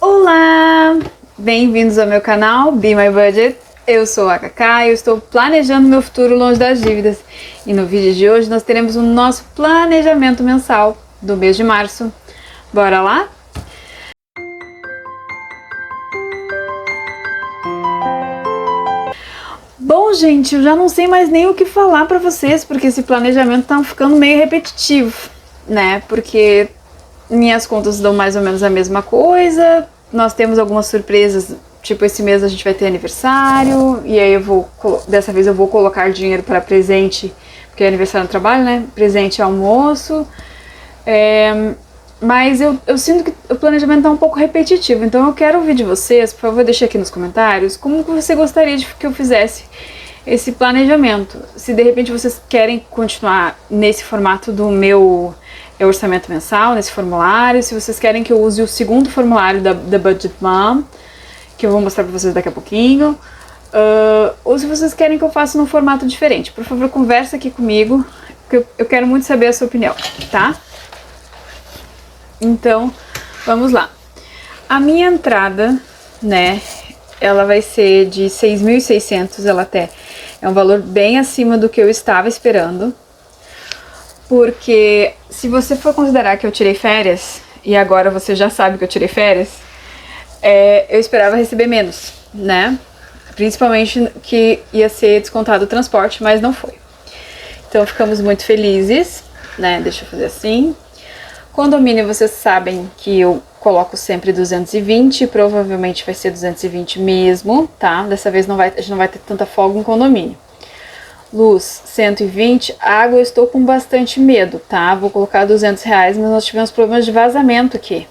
Olá! Bem-vindos ao meu canal Be My Budget. Eu sou a Cacá e eu estou planejando meu futuro longe das dívidas. E no vídeo de hoje nós teremos o nosso planejamento mensal do mês de março. Bora lá? Bom, gente, eu já não sei mais nem o que falar pra vocês, porque esse planejamento tá ficando meio repetitivo, né? Porque minhas contas dão mais ou menos a mesma coisa, nós temos algumas surpresas, tipo esse mês a gente vai ter aniversário, e aí dessa vez eu vou colocar dinheiro para presente, porque é aniversário no trabalho, né? Presente e almoço. Mas eu sinto que o planejamento tá um pouco repetitivo, então eu quero ouvir de vocês, por favor, deixe aqui nos comentários, como que você gostaria de que eu fizesse esse planejamento. Se de repente vocês querem continuar nesse formato do meu orçamento mensal, nesse formulário, se vocês querem que eu use o segundo formulário da Budget Mom, que eu vou mostrar pra vocês daqui a pouquinho, ou se vocês querem que eu faça num formato diferente. Por favor, conversa aqui comigo, que eu quero muito saber a sua opinião, tá? Então, vamos lá. A minha entrada, né, ela vai ser de 6.600, ela até é um valor bem acima do que eu estava esperando. Porque se você for considerar que eu tirei férias, e agora você já sabe que eu tirei férias, eu esperava receber menos, né? Principalmente que ia ser descontado o transporte, mas não foi. Então ficamos muito felizes, né? Deixa eu fazer assim. Condomínio, vocês sabem que eu coloco sempre 220, provavelmente vai ser 220 mesmo, tá? Dessa vez a gente não vai ter tanta folga em condomínio. Luz, 120, água eu estou com bastante medo, tá? Vou colocar R$200, mas nós tivemos problemas de vazamento aqui.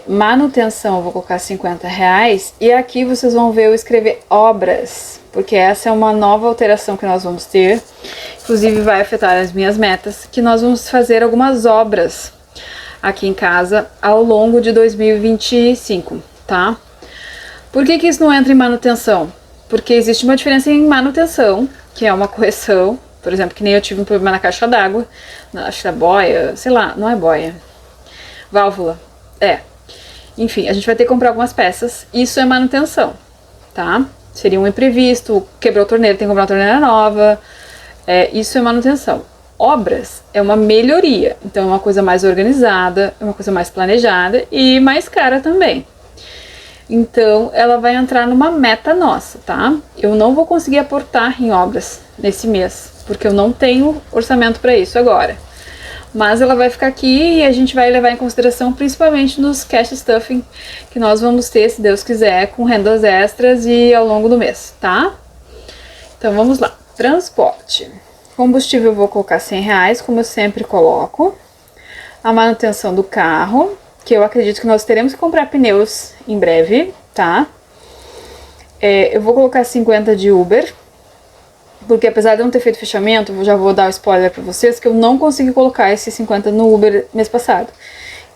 Manutenção, eu vou colocar R$50, e aqui vocês vão ver eu escrever obras, porque essa é uma nova alteração que nós vamos ter, inclusive vai afetar as minhas metas, que nós vamos fazer algumas obras aqui em casa ao longo de 2025, tá? Por que isso não entra em manutenção? Porque existe uma diferença em manutenção, que é uma correção, por exemplo, que nem eu tive um problema na caixa d'água, acho que da boia, sei lá, não é boia, válvula, enfim, a gente vai ter que comprar algumas peças, isso é manutenção, tá? Seria um imprevisto, quebrou a torneira, tem que comprar uma torneira nova, isso é manutenção. Obras é uma melhoria, então é uma coisa mais organizada, é uma coisa mais planejada e mais cara também. Então, ela vai entrar numa meta nossa, tá? Eu não vou conseguir aportar em obras nesse mês, porque eu não tenho orçamento para isso agora. Mas ela vai ficar aqui e a gente vai levar em consideração principalmente nos cash stuffing que nós vamos ter, se Deus quiser, com rendas extras e ao longo do mês, tá? Então, vamos lá. Transporte. Combustível eu vou colocar R$100, como eu sempre coloco. A manutenção do carro, que eu acredito que nós teremos que comprar pneus em breve, tá? Eu vou colocar 50 de Uber, porque apesar de eu não ter feito fechamento, eu já vou dar o spoiler pra vocês, que eu não consegui colocar esses 50 no Uber mês passado.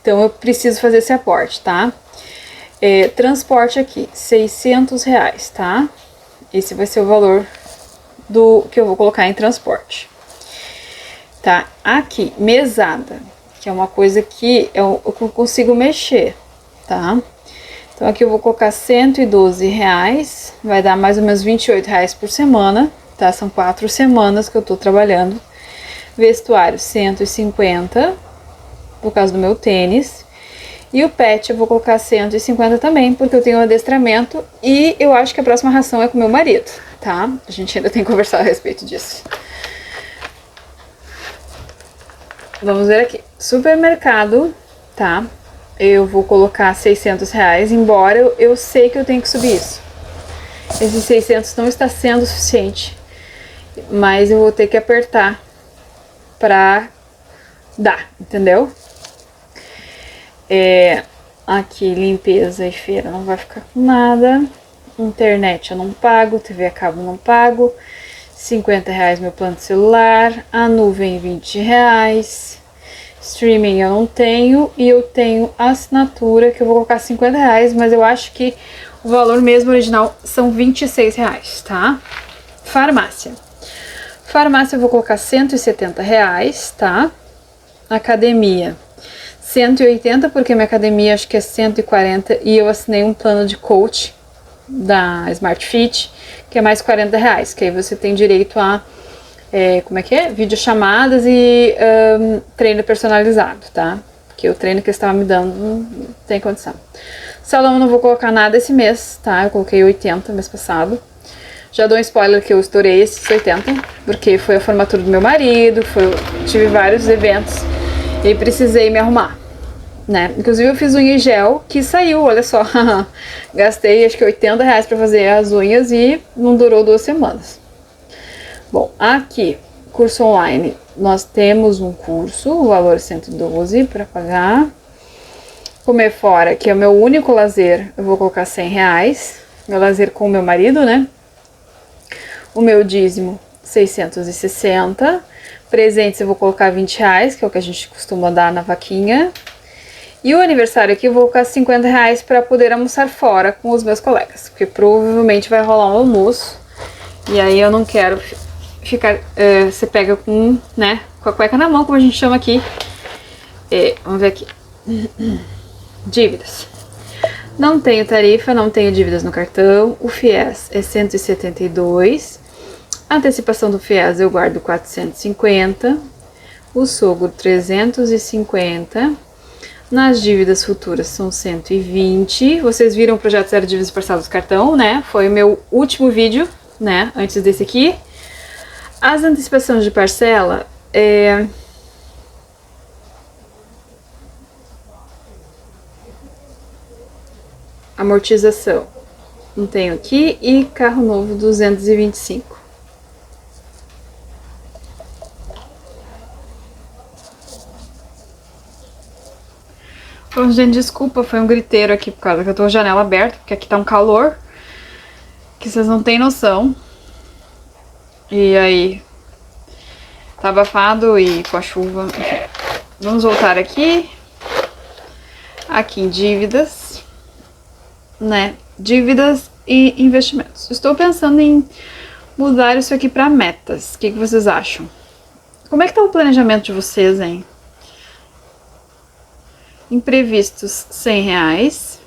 Então eu preciso fazer esse aporte, tá? Transporte aqui, R$600, tá? Esse vai ser o valor do que eu vou colocar em transporte. Tá? Aqui, mesada, que é uma coisa que eu consigo mexer, tá? Então aqui eu vou colocar R$112, vai dar mais ou menos R$28 por semana, tá? São 4 semanas que eu tô trabalhando. Vestuário, 150, por causa do meu tênis. E o pet eu vou colocar 150 também, porque eu tenho um adestramento e eu acho que a próxima ração é com meu marido, tá? A gente ainda tem que conversar a respeito disso. Vamos ver aqui. Supermercado, tá? Eu vou colocar R$600, embora eu sei que eu tenho que subir isso. Esses 600 não está sendo suficiente, mas eu vou ter que apertar pra dar, entendeu? Aqui, limpeza e feira não vai ficar com nada. Internet eu não pago, TV a cabo não pago. R$50 meu plano de celular, a nuvem R$20, streaming eu não tenho e eu tenho assinatura que eu vou colocar R$50, mas eu acho que o valor mesmo original são R$26, tá? Farmácia. Farmácia eu vou colocar R$170, tá? Academia 180 porque minha academia acho que é 140 e eu assinei um plano de coach da Smart Fit, que é mais 40 reais, que aí você tem direito a, como é que é? Videochamadas e treino personalizado, tá? Porque o treino que eles estavam me dando não tem condição. Salão eu não vou colocar nada esse mês, tá? Eu coloquei 80 mês passado. Já dou um spoiler que eu estourei esses 80, porque foi a formatura do meu marido, tive vários eventos e precisei me arrumar, né? Inclusive eu fiz unha e gel, que saiu, olha só. Gastei acho que 80 reais pra fazer as unhas e não durou 2 semanas. Bom, aqui, curso online. Nós temos um curso, o valor 112 para pagar. Comer fora, que é o meu único lazer, eu vou colocar 100 reais. Meu lazer com o meu marido, né? O meu dízimo, 660. Presentes eu vou colocar 20 reais, que é o que a gente costuma dar na vaquinha. E o aniversário aqui eu vou colocar 50 reais para poder almoçar fora com os meus colegas. Porque provavelmente vai rolar um almoço. E aí eu não quero ficar... você pega com, né, com a cueca na mão, como a gente chama aqui. Vamos ver aqui. Dívidas. Não tenho tarifa, não tenho dívidas no cartão. O FIES é 172. A antecipação do FIES eu guardo 450. O sogro 350. Nas dívidas futuras são 120. Vocês viram o projeto Zero Dívidas Parcelas do Cartão, né? Foi o meu último vídeo, né? Antes desse aqui. As antecipações de parcela amortização, não tenho aqui, e carro novo 225. Bom, gente, desculpa, foi um griteiro aqui por causa que eu tô com a janela aberta, porque aqui tá um calor que vocês não têm noção. E aí, tá abafado e com a chuva, enfim. Vamos voltar aqui. Aqui em dívidas, né? Dívidas e investimentos. Estou pensando em mudar isso aqui para metas. O que vocês acham? Como é que tá o planejamento de vocês, hein? Imprevistos, 100 reais.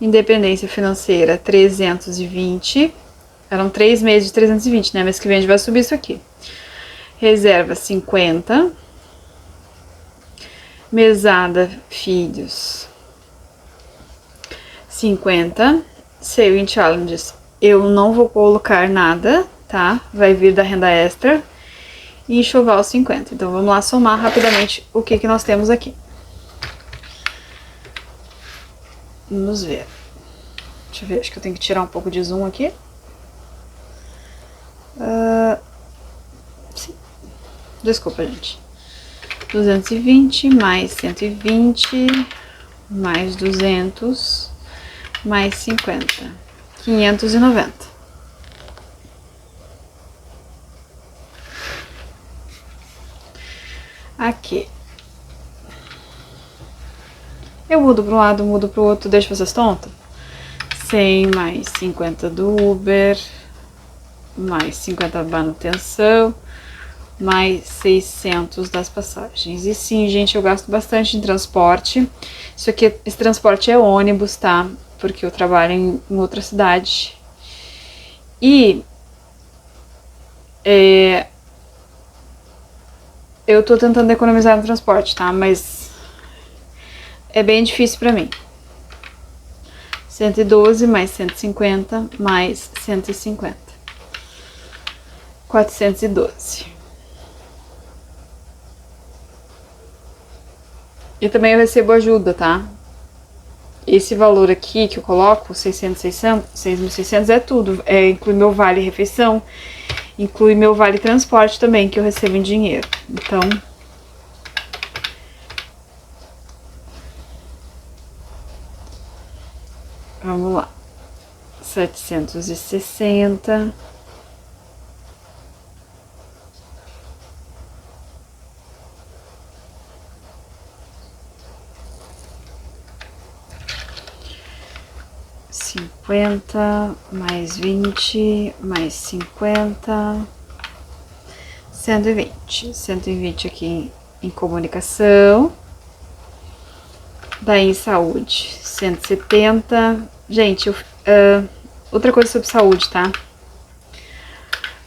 Independência financeira, 320. Eram 3 meses de 320, né? Mês que vem a gente vai subir isso aqui. Reserva, 50. Mesada, filhos, 50. Saving Challenges, eu não vou colocar nada, tá? Vai vir da renda extra. E enxoval, 50. Então vamos lá somar rapidamente o que nós temos aqui. Vamos ver. Deixa eu ver, acho que eu tenho que tirar um pouco de zoom aqui. Sim. Desculpa, gente. 220 mais 120 mais 200 mais 50. 590. Aqui. Eu mudo para um lado, mudo para o outro, deixo vocês tontos? 100 mais 50 do Uber, mais 50 da manutenção, mais 600 das passagens. E sim, gente, eu gasto bastante em transporte. Isso aqui, esse transporte é ônibus, tá? Porque eu trabalho em outra cidade. E eu tô tentando economizar no transporte, tá? Mas é bem difícil pra mim. 112 mais 150 mais 150. 412. E também eu recebo ajuda, tá? Esse valor aqui que eu coloco, 6.600, é tudo. Inclui meu vale refeição, inclui meu vale transporte também, que eu recebo em dinheiro. Então, vamos lá. 760. Mais 20, mais 50, 120. 120 aqui em comunicação. Daí saúde, 170. Gente, outra coisa sobre saúde, tá?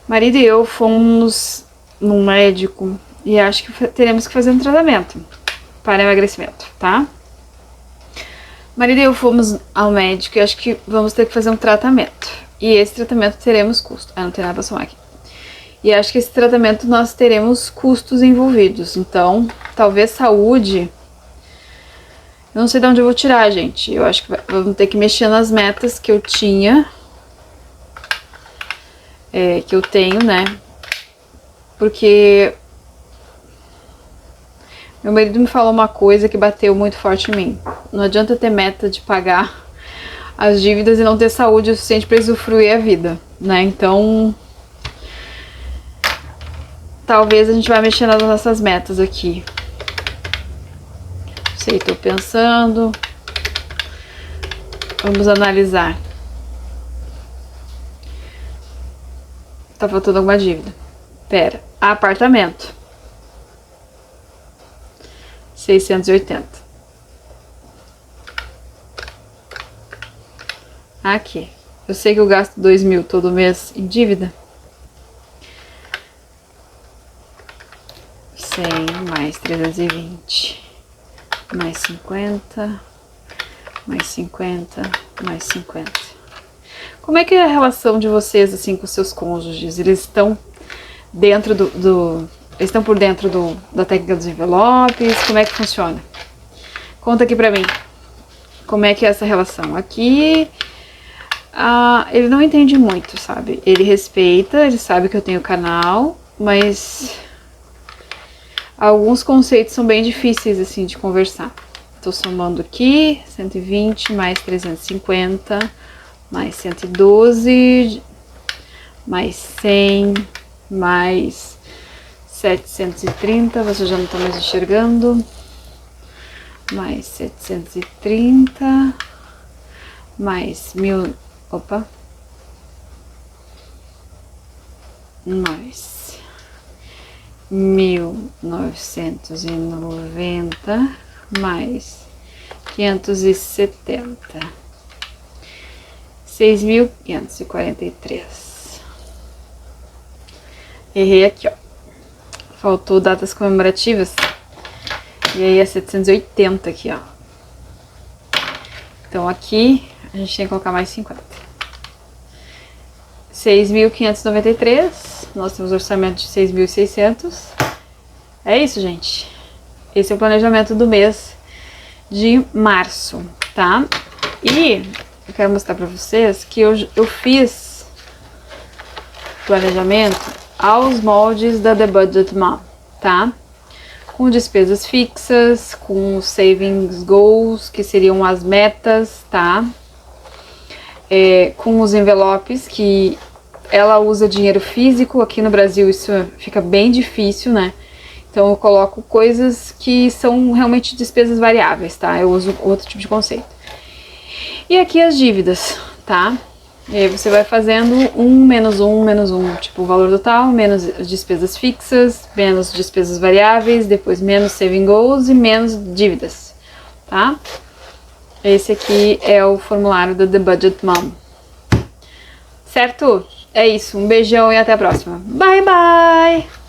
Marido e eu fomos num médico e acho que teremos que fazer um tratamento para emagrecimento, tá? Marido e eu fomos ao médico e acho que vamos ter que fazer um tratamento. E esse tratamento teremos custo. Ah, não tem nada pra somar aqui. E acho que esse tratamento nós teremos custos envolvidos. Então, talvez saúde. Eu não sei de onde eu vou tirar, gente. Eu acho que vamos ter que mexer nas metas que eu tinha. Que eu tenho, né? Porque meu marido me falou uma coisa que bateu muito forte em mim. Não adianta ter meta de pagar as dívidas e não ter saúde o suficiente para usufruir a vida, né? Então, talvez a gente vai mexer nas nossas metas aqui. Não sei, tô pensando. Vamos analisar. Tá faltando alguma dívida. Pera, apartamento. 680. Aqui. Eu sei que eu gasto 2.000 todo mês em dívida. 100 mais 320. Mais 50. Mais 50. Mais 50. Como é que é a relação de vocês, assim, com seus cônjuges? Eles estão dentro eles estão por dentro da técnica dos envelopes? Como é que funciona? Conta aqui pra mim. Como é que é essa relação? Aqui, ele não entende muito, sabe? Ele respeita, ele sabe que eu tenho canal, mas alguns conceitos são bem difíceis, assim, de conversar. Tô somando aqui, 120 mais 350, mais 112, mais 100, mais 730, você já não tá mais enxergando, mais 730, mais 1000, opa, mais 1990, mais 570, 6.543. Errei aqui, ó. Faltou datas comemorativas. E aí é 780 aqui, ó. Então aqui a gente tem que colocar mais 50. 6.593. Nós temos orçamento de 6.600. É isso, gente. Esse é o planejamento do mês de março, tá? E eu quero mostrar pra vocês que eu fiz planejamento aos moldes da The Budget Mom, tá? Com despesas fixas, com savings goals, que seriam as metas, tá? Com os envelopes, que ela usa dinheiro físico. Aqui no Brasil isso fica bem difícil, né? Então eu coloco coisas que são realmente despesas variáveis, tá? Eu uso outro tipo de conceito. E aqui as dívidas, tá? E aí você vai fazendo menos um, tipo o valor total, menos despesas fixas, menos despesas variáveis, depois menos saving goals e menos dívidas, tá? Esse aqui é o formulário da The Budget Mom. Certo? É isso, um beijão e até a próxima. Bye, bye!